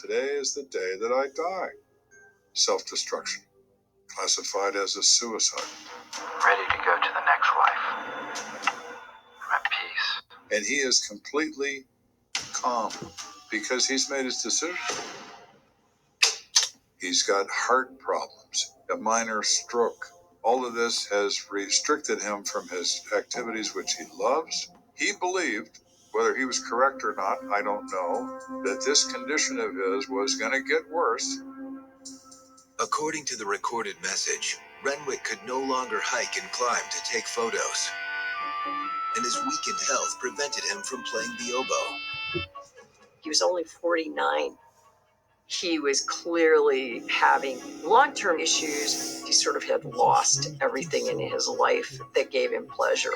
Today is the day that I die. Self-destruction. Classified as a suicide. Ready to go to the next life. At peace. And he is completely calm because he's made his decision. He's got heart problems, a minor stroke. All of this has restricted him from his activities which he loves. He believed, whether he was correct or not, I don't know, that this condition of his was going to get worse. According to the recorded message, Renwick could no longer hike and climb to take photos, and his weakened health prevented him from playing the oboe. He was only 49. He was clearly having long-term issues. He sort of had lost everything in his life that gave him pleasure.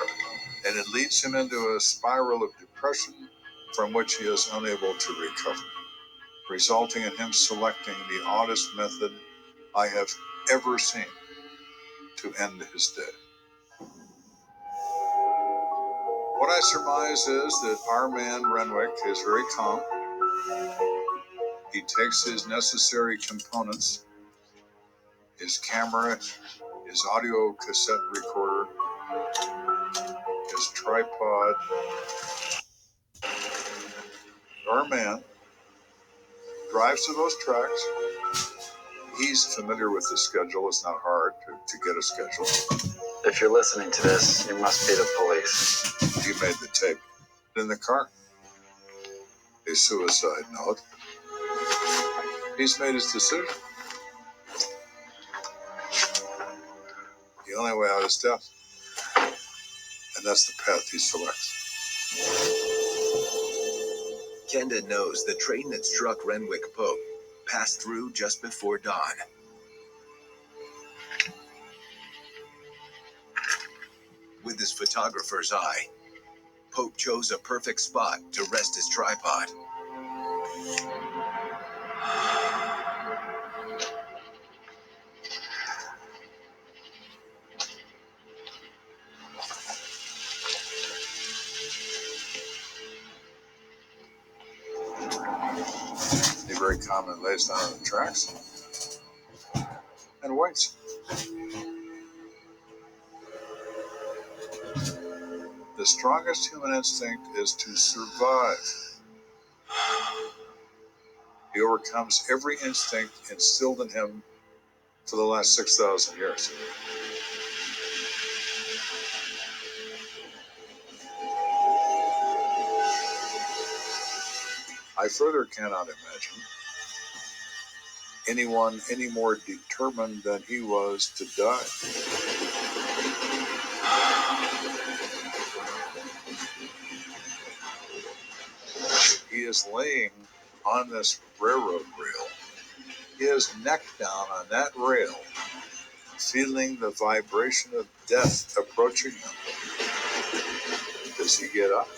And it leads him into a spiral of depression from which he is unable to recover, resulting in him selecting the oddest method I have ever seen to end his day. What I surmise is that our man Renwick is very calm. He takes his necessary components, his camera, his audio cassette recorder, his tripod. Our man drives to those tracks. He's familiar with the schedule. It's not hard to get a schedule. If you're listening to this, you must be the police. You made the tape. In the car. A suicide note. He's made his decision. The only way out is death. And that's the path he selects. Kenda knows the train that struck Renwick Pope passed through just before dawn. With his photographer's eye, Pope chose a perfect spot to rest his tripod. He very calmly lays down on the tracks and waits. The strongest human instinct is to survive. He overcomes every instinct instilled in him for the last 6,000 years. I further cannot imagine anyone any more determined than he was to die. He is laying on this railroad rail, his neck down on that rail, feeling the vibration of death approaching him. Does he get up?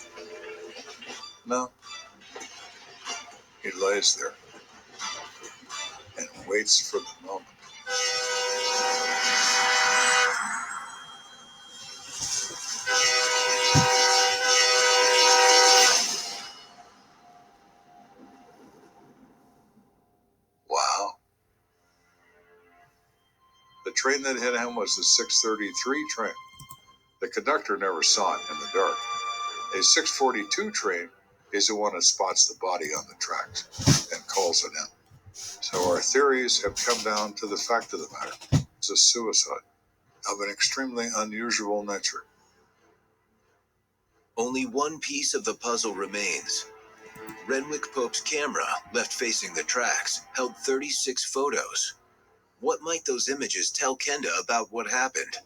No. He lays there and waits for the moment. Wow. The train that hit him was the 6:33 train. The conductor never saw it in the dark. A 6:42 train is the one that spots the body on the tracks and calls it in. So our theories have come down to the fact of the matter. It's a suicide of an extremely unusual nature. Only one piece of the puzzle remains. Renwick Pope's camera, left facing the tracks, held 36 photos. What might those images tell Kenda about what happened?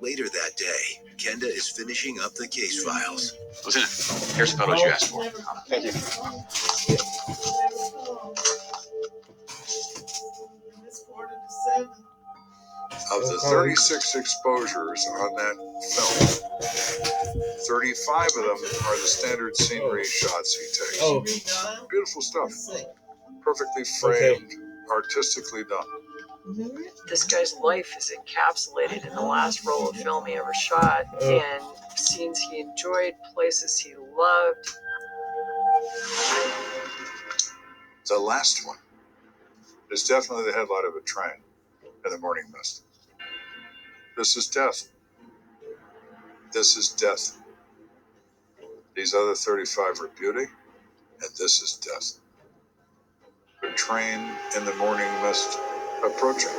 Later that day, Kenda is finishing up the case files. Lieutenant, here's the photos you asked for. Thank you. Of the 36 exposures on that film, 35 of them are the standard scenery shots he takes. Oh. Beautiful stuff. Perfectly framed, artistically done. This guy's life is encapsulated in the last roll of film he ever shot. And scenes he enjoyed, places he loved. The last one is definitely the headlight of a train in the morning mist. This is death. This is death. These other 35 are beauty, and this is death. The train in the morning mist approaching.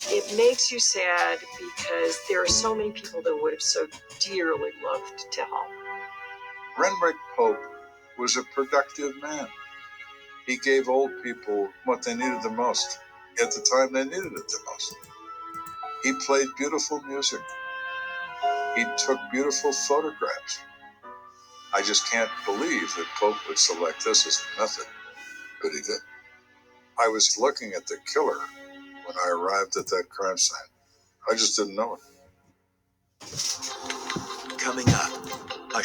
It makes you sad because there are so many people that would have so dearly loved to help. Renwick Pope was a productive man. He gave old people what they needed the most at the time they needed it the most. He played beautiful music. He took beautiful photographs. I just can't believe that Pope would select this as a method, but he did. I was looking at the killer when I arrived at that crime scene. I just didn't know it. Coming up, a